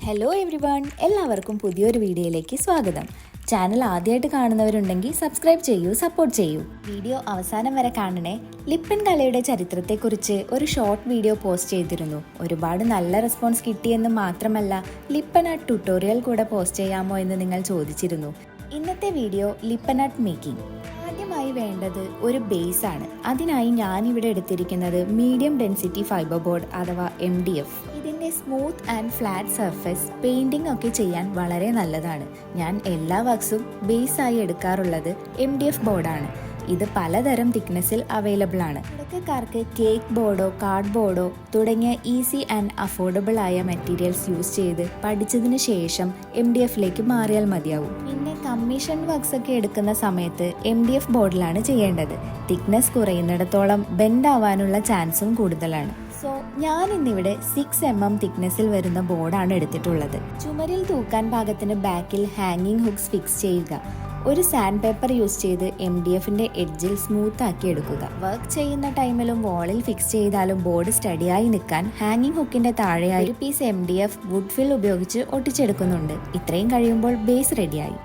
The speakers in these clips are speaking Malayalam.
ഹലോ എവ്രിവൺ, എല്ലാവർക്കും പുതിയൊരു വീഡിയോയിലേക്ക് സ്വാഗതം. ചാനൽ ആദ്യമായിട്ട് കാണുന്നവരുണ്ടെങ്കിൽ സബ്സ്ക്രൈബ് ചെയ്യൂ, സപ്പോർട്ട് ചെയ്യൂ. വീഡിയോ അവസാനം വരെ കാണണേ. ലിപ്പൻ കലയുടെ ചരിത്രത്തെക്കുറിച്ച് ഒരു ഷോർട്ട് വീഡിയോ പോസ്റ്റ് ചെയ്തിരുന്നു. ഒരുപാട് നല്ല റെസ്പോൺസ് കിട്ടിയെന്ന് മാത്രമല്ല, ലിപ്പൻ ആർട്ട് ട്യൂട്ടോറിയൽ കൂടെ പോസ്റ്റ് ചെയ്യാമോ എന്ന് നിങ്ങൾ ചോദിച്ചിരുന്നു. ഇന്നത്തെ വീഡിയോ ലിപ്പൻ ആർട്ട് മേക്കിംഗ്. ആദ്യമായി വേണ്ടത് ഒരു ബേസ് ആണ്. അതിനായി ഞാനിവിടെ എടുത്തിരിക്കുന്നത് മീഡിയം ഡെൻസിറ്റി ഫൈബർ ബോർഡ് അഥവാ MDF. ഇതിൻ്റെ smooth and flat surface painting ഒക്കെ ചെയ്യാൻ വളരെ നല്ലതാണ്. ഞാൻ എല്ലാ വർക്ക്സും ബേസായി എടുക്കാറുള്ളത് MDF ബോർഡാണ്. ഇത് പലതരം തിക്നെസ്സിൽ അവൈലബിൾ ആണ്. തുടക്കക്കാർക്ക് കേക്ക് ബോർഡോ കാർഡ് ബോർഡോ തുടങ്ങിയ ഈസി ആൻഡ് അഫോർഡബിൾ ആയ മെറ്റീരിയൽസ് യൂസ് ചെയ്ത് പഠിച്ചതിന് ശേഷം MDFലേക്ക് മാറിയാൽ മതിയാവും. പിന്നെ കമ്മീഷൻ വർക്ക്സ് ഒക്കെ എടുക്കുന്ന സമയത്ത് MDF ബോർഡിലാണ് ചെയ്യേണ്ടത്. തിക്നെസ് കുറയുന്നിടത്തോളം ബെൻഡ് ആവാനുള്ള ചാൻസും കൂടുതലാണ്. സോ ഞാൻ ഇന്നിവിടെ 6 mm തിക്നെസ്സിൽ വരുന്ന ബോർഡാണ് എടുത്തിട്ടുള്ളത്. ചുമരിൽ തൂക്കാൻ പാകത്തിന് ബാക്കിൽ ഹാങ്ങിങ് ഹുക്സ് ഫിക്സ് ചെയ്യുക. ഒരു സാൻഡ് പേപ്പർ യൂസ് ചെയ്ത് MDFന്റെ എഡ്ജിൽ സ്മൂത്ത് ആക്കി എടുക്കുക. വർക്ക് ചെയ്യുന്ന ടൈമിലും വാളിൽ ഫിക്സ് ചെയ്താലും ബോർഡ് സ്റ്റഡിയായി നിൽക്കാൻ ഹാങ്ങിങ് ഹുക്കിന്റെ താഴെയായി ഒരു പീസ് MDF വുഡ് ഫിൽ ഉപയോഗിച്ച് ഒട്ടിച്ചെടുക്കുന്നുണ്ട്. ഇത്രയും കഴിയുമ്പോൾ ബേസ് റെഡിയായി.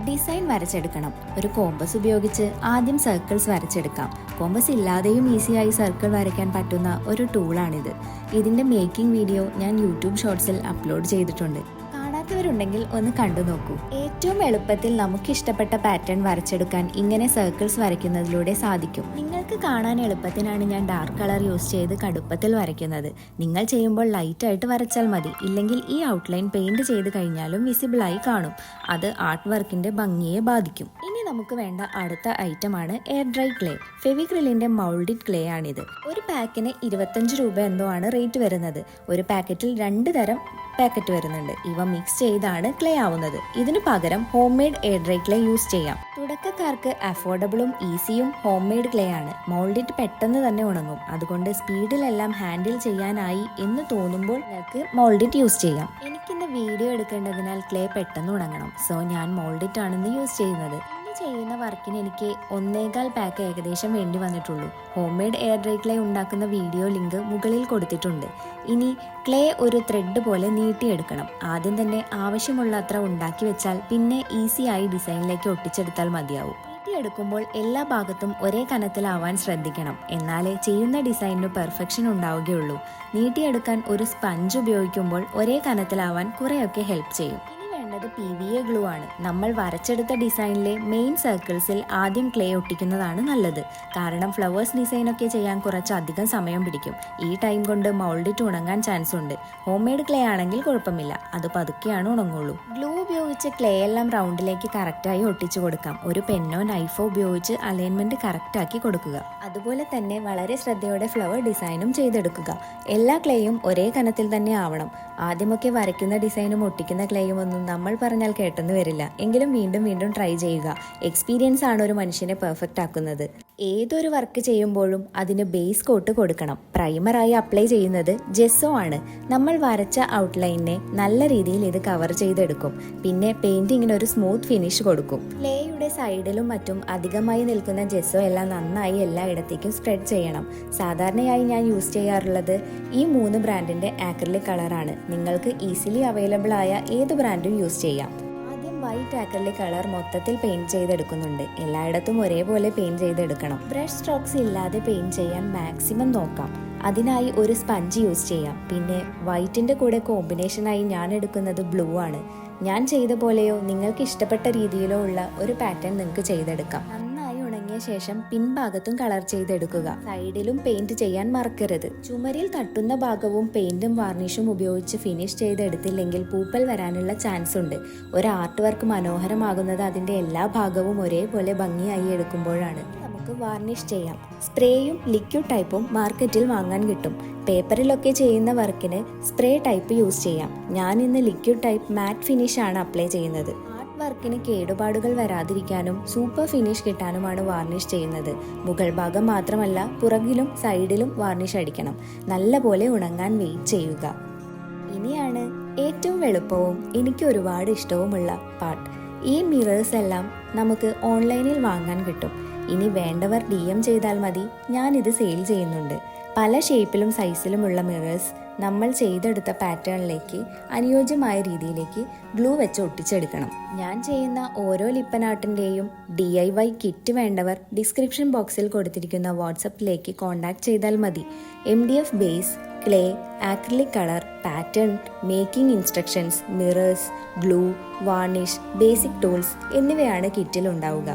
ഡിസൈൻ വരച്ചെടുക്കണം. ഒരു കോമ്പസ് ഉപയോഗിച്ച് ആദ്യം സർക്കിൾസ് വരച്ചെടുക്കാം. കോമ്പസ് ഇല്ലാതെയും ഈസിയായി സർക്കിൾ വരയ്ക്കാൻ പറ്റുന്ന ഒരു ടൂളാണിത്. ഇതിന്റെ മേക്കിംഗ് വീഡിയോ ഞാൻ യൂട്യൂബ് ഷോർട്സിൽ അപ്ലോഡ് ചെയ്തിട്ടുണ്ട്. കാണാത്തവരുണ്ടെങ്കിൽ ഒന്ന് കണ്ടു നോക്കൂ. ഏറ്റവും എളുപ്പത്തിൽ നമുക്ക് ഇഷ്ടപ്പെട്ട പാറ്റേൺ വരച്ചെടുക്കാൻ ഇങ്ങനെ സർക്കിൾസ് വരയ്ക്കുന്നതിലൂടെ സാധിക്കും. നിങ്ങൾക്ക് കാണാൻ എളുപ്പത്തിനാണ് ഞാൻ ഡാർക്ക് കളർ യൂസ് ചെയ്ത് കടുപ്പത്തിൽ വരയ്ക്കുന്നത്. നിങ്ങൾ ചെയ്യുമ്പോൾ ലൈറ്റ് ആയിട്ട് വരച്ചാൽ മതി. ഇല്ലെങ്കിൽ ഈ ഔട്ട്ലൈൻ പെയിന്റ് ചെയ്ത് കഴിഞ്ഞാലും വിസിബിൾ ആയി കാണും. അത് ആർട്ട് വർക്കിന്റെ ഭംഗിയെ ബാധിക്കും. ഇനി നമുക്ക് വേണ്ട അടുത്ത ഐറ്റമാണ് എയർ ഡ്രൈ ക്ലേ. ഫെവിക്രിലിന്റെ മൗൾഡിഡ് ക്ലേ ആണിത്. ഒരു പാക്കിന് 25 രൂപ എന്തോ ആണ് റേറ്റ് വരുന്നത്. ഒരു പാക്കറ്റിൽ 2 തരം പാക്കറ്റ് വരുന്നുണ്ട്. ഇവ മിക്സ് ചെയ്താണ് ക്ലേ ആവുന്നത്. ഇതിനു പകരം home made air dry clay use ചെയ്യാം. തുടക്കക്കാർക്ക് അഫോർഡബിളും ഈസിയും ഹോം മെയ്ഡ് ക്ലേ ആണ്. മൗൾഡിറ്റ് പെട്ടെന്ന് തന്നെ ഉണങ്ങും. അതുകൊണ്ട് സ്പീഡിലെല്ലാം ഹാൻഡിൽ ചെയ്യാനായി എന്ന് തോന്നുമ്പോൾ നിങ്ങൾക്ക് മൗൾഡിറ്റ് യൂസ് ചെയ്യാം. എനിക്കിന്ന് വീഡിയോ എടുക്കേണ്ടതിനാൽ ക്ലേ പെട്ടെന്ന് ഉണങ്ങണം. സോ ഞാൻ മൗൾഡിറ്റ് ആണെന്ന് യൂസ് ചെയ്യുന്നത്. ചെയ്യുന്ന വർക്കിന് എനിക്ക് 1.25 പാക്ക് ഏകദേശം വേണ്ടി വന്നിട്ടുള്ളൂ. Home made air dry clay ഉണ്ടാക്കുന്ന വീഡിയോ ലിങ്ക് മുകളിൽ കൊടുത്തിട്ടുണ്ട്. ഇനി ക്ലേ ഒരു ത്രെഡ് പോലെ നീട്ടിയെടുക്കണം. ആദ്യം തന്നെ ആവശ്യമുള്ള അത്ര ഉണ്ടാക്കി വെച്ചാൽ പിന്നെ ഈസിയായി ഡിസൈനിലേക്ക് ഒട്ടിച്ചെടുത്താൽ മതിയാവും. നീട്ടിയെടുക്കുമ്പോൾ എല്ലാ ഭാഗത്തും ഒരേ കനത്തിലാവാൻ ശ്രദ്ധിക്കണം. എന്നാലേ ചെയ്യുന്ന ഡിസൈനിന് പെർഫെക്ഷൻ ഉണ്ടാവുകയുള്ളൂ. നീട്ടിയെടുക്കാൻ ഒരു സ്പഞ്ച് ഉപയോഗിക്കുമ്പോൾ ഒരേ കനത്തിലാവാൻ കുറെയൊക്കെ ഹെൽപ്പ് ചെയ്യും. PVA ഗ്ലൂ ആണ്. നമ്മൾ വരച്ചെടുത്ത ഡിസൈനിലെ മെയിൻ സർക്കിൾസിൽ ആദ്യം ക്ലേ ഒട്ടിക്കുന്നതാണ് നല്ലത്. കാരണം ഫ്ലവേഴ്സ് ഡിസൈനൊക്കെ ചെയ്യാൻ കുറച്ച് അധികം സമയം പിടിക്കും. ഈ ടൈം കൊണ്ട് മൗൾഡിറ്റ് ഉണങ്ങാൻ ചാൻസ് ഉണ്ട്. ഹോം മെയ്ഡ് ക്ലേ ആണെങ്കിൽ കുഴപ്പമില്ല, അത് പതുക്കെയാണ് ഉണങ്ങുള്ളൂ. ഗ്ലൂ ഉപയോഗിച്ച് ക്ലേ എല്ലാം റൗണ്ടിലേക്ക് കറക്റ്റായി ഒട്ടിച്ചു കൊടുക്കാം. ഒരു പെന്നോ നൈഫോ ഉപയോഗിച്ച് അലൈൻമെന്റ് കറക്റ്റ് ആക്കി കൊടുക്കുക. അതുപോലെ തന്നെ വളരെ ശ്രദ്ധയോടെ ഫ്ലവർ ഡിസൈനും ചെയ്തെടുക്കുക. എല്ലാ ക്ലേയും ഒരേ കനത്തിൽ തന്നെ ആവണം. ആദ്യമൊക്കെ വരയ്ക്കുന്ന ഡിസൈനും ഒട്ടിക്കുന്ന ക്ലേയും ഒന്നും നമ്മൾ പറഞ്ഞാൽ കേട്ടെന്ന് വരില്ല. എങ്കിലും വീണ്ടും വീണ്ടും ട്രൈ ചെയ്യുക. എക്സ്പീരിയൻസ് ആണ് ഒരു മനുഷ്യനെ പെർഫെക്റ്റ് ആക്കുന്നത്. ഏതൊരു വർക്ക് ചെയ്യുമ്പോഴും അതിന് ബേസ് കോട്ട് കൊടുക്കണം. പ്രൈമറായി അപ്ലൈ ചെയ്യുന്നത് ജെസ്സോ ആണ്. നമ്മൾ വരച്ച ഔട്ട്ലൈനെ നല്ല രീതിയിൽ ഇത് കവർ ചെയ്തെടുക്കും. പിന്നെ പെയിന്റിങ്ങിന് ഒരു സ്മൂത്ത് ഫിനിഷ് കൊടുക്കും. ക്ലേയുടെ സൈഡിലും മറ്റും അധികമായി നിൽക്കുന്ന ജെസ്സോ എല്ലാം നന്നായി എല്ലായിടത്തേക്കും സ്പ്രെഡ് ചെയ്യണം. സാധാരണയായി ഞാൻ യൂസ് ചെയ്യാറുള്ളത് ഈ 3 ബ്രാൻഡിന്റെ ആക്രിലിക് കളറാണ്. നിങ്ങൾക്ക് ഈസിലി അവൈലബിൾ ആയ ഏത് ബ്രാൻഡും യൂസ് ചെയ്യാം. വൈറ്റ് ആക്രിലിക് കളർ മൊത്തത്തിൽ പെയിന്റ് ചെയ്തെടുക്കുന്നുണ്ട്. എല്ലായിടത്തും ഒരേപോലെ പെയിന്റ് ചെയ്തെടുക്കണം. ബ്രഷ് സ്ട്രോക്സ് ഇല്ലാതെ പെയിന്റ് ചെയ്യാൻ മാക്സിമം നോക്കാം. അതിനായി ഒരു സ്പഞ്ച് യൂസ് ചെയ്യാം. പിന്നെ വൈറ്റിന്റെ കൂടെ കോമ്പിനേഷനായി ഞാൻ എടുക്കുന്നത് ബ്ലൂ ആണ്. ഞാൻ ചെയ്ത പോലെയോ നിങ്ങൾക്ക് ഇഷ്ടപ്പെട്ട രീതിയിലോ ഉള്ള ഒരു പാറ്റേൺ നിങ്ങൾക്ക് ചെയ്തെടുക്കാം. ശേഷം പിൻഭാഗത്തും കളർ ചെയ്തെടുക്കുക. സൈഡിലും പെയിന്റ് ചെയ്യാൻ മറക്കരുത്. ചുമരിൽ തട്ടുന്ന ഭാഗവും പെയിന്റും വാർണിഷും ഉപയോഗിച്ച് ഫിനിഷ് ചെയ്തെടുത്തില്ലെങ്കിൽ പൂപ്പൽ വരാനുള്ള ചാൻസ് ഉണ്ട്. ഒരു ആർട്ട് വർക്ക് മനോഹരമാകുന്നത് അതിന്റെ എല്ലാ ഭാഗവും ഒരേപോലെ ഭംഗിയായി എടുക്കുമ്പോഴാണ്. നമുക്ക് വാർണിഷ് ചെയ്യാം. സ്പ്രേയും ലിക്വിഡ് ടൈപ്പും മാർക്കറ്റിൽ വാങ്ങാൻ കിട്ടും. പേപ്പറിലൊക്കെ ചെയ്യുന്ന വർക്കിന് സ്പ്രേ ടൈപ്പ് യൂസ് ചെയ്യാം. ഞാൻ ഇന്ന് ലിക്വിഡ് ടൈപ്പ് മാറ്റ് ഫിനിഷ് ആണ് അപ്ലൈ ചെയ്യുന്നത്. വർക്കിന് കേടുപാടുകൾ വരാതിരിക്കാനും സൂപ്പർ ഫിനിഷ് കിട്ടാനുമാണ് വാർണിഷ് ചെയ്യുന്നത്. മുകൾ ഭാഗം മാത്രമല്ല പുറകിലും സൈഡിലും വാർണിഷ് അടിക്കണം. നല്ലപോലെ ഉണങ്ങാൻ വെയിറ്റ് ചെയ്യുക. ഇനിയാണ് ഏറ്റവും എളുപ്പവും എനിക്ക് ഒരുപാട് ഇഷ്ടവുമുള്ള പാർട്ട്. ഈ മിറേഴ്സ് എല്ലാം നമുക്ക് ഓൺലൈനിൽ വാങ്ങാൻ കിട്ടും. ഇനി വേണ്ടവർ DM ചെയ്താൽ മതി. ഞാനിത് സെയിൽ ചെയ്യുന്നുണ്ട്. പല ഷേപ്പിലും സൈസിലുമുള്ള മിറേഴ്സ് നമ്മൾ ചെയ്തെടുത്ത പാറ്റേണിലേക്ക് അനുയോജ്യമായ രീതിയിലേക്ക് ഗ്ലൂ വെച്ച് ഒട്ടിച്ചെടുക്കണം. ഞാൻ ചെയ്യുന്ന ഓരോ ലിപ്പൻ ആർട്ടിൻ്റെയും DIY കിറ്റ് വേണ്ടവർ ഡിസ്ക്രിപ്ഷൻ ബോക്സിൽ കൊടുത്തിരിക്കുന്ന വാട്സപ്പിലേക്ക് കോൺടാക്ട് ചെയ്താൽ മതി. MDF base, clay, acrylic colour, pattern, making instructions, mirrors, glue, varnish, basic tools എന്നിവയാണ് കിറ്റിൽ ഉണ്ടാവുക.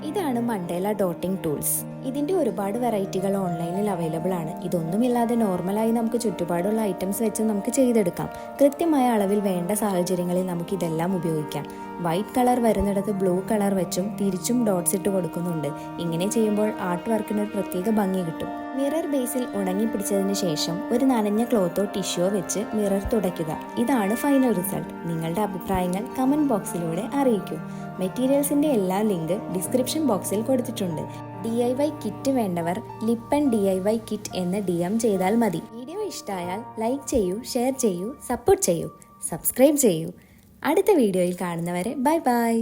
ഇതാണ് മണ്ടേല ഡോട്ടിംഗ് ടൂൾസ്. ഇതിൻ്റെ ഒരുപാട് വെറൈറ്റികൾ ഓൺലൈനിൽ അവൈലബിൾ ആണ്. ഇതൊന്നുമില്ലാതെ നോർമലായി നമുക്ക് ചുറ്റുപാടുള്ള ഐറ്റംസ് വെച്ച് നമുക്ക് ചെയ്തെടുക്കാം. കൃത്യമായ അളവിൽ വേണ്ട സാഹചര്യങ്ങളിൽ നമുക്ക് ഇതെല്ലാം ഉപയോഗിക്കാം. വൈറ്റ് കളർ വരുന്നിടത്ത് ബ്ലൂ കളർ വെച്ചും തിരിച്ചും ഡോട്ട്സ് ഇട്ട് കൊടുക്കുന്നുണ്ട്. ഇങ്ങനെ ചെയ്യുമ്പോൾ ആർട്ട് വർക്കിന് ഒരു പ്രത്യേക ഭംഗി കിട്ടും. മിറർ ബേസിൽ ഉണങ്ങി പിടിച്ചതിന് ശേഷം ഒരു നനഞ്ഞ ക്ലോത്തോ ടിഷ്യോ വെച്ച് മിറർ തുടയ്ക്കുക. ഇതാണ് ഫൈനൽ റിസൾട്ട്. നിങ്ങളുടെ അഭിപ്രായങ്ങൾ കമൻറ്റ് ബോക്സിലൂടെ അറിയിക്കൂ. മെറ്റീരിയൽസിൻ്റെ എല്ലാ ലിങ്ക് ഡിസ്ക്രിപ്ഷൻ ബോക്സിൽ കൊടുത്തിട്ടുണ്ട്. DIY കിറ്റ് വേണ്ടവർ ലിപ്പൻ DIY കിറ്റ് എന്ന് DM ചെയ്താൽ മതി. വീഡിയോ ഇഷ്ടമായാൽ ലൈക്ക് ചെയ്യൂ, ഷെയർ ചെയ്യൂ, സപ്പോർട്ട് ചെയ്യൂ, സബ്സ്ക്രൈബ് ചെയ്യൂ. അടുത്ത വീഡിയോയിൽ കാണുന്നവരെ ബൈ ബൈ.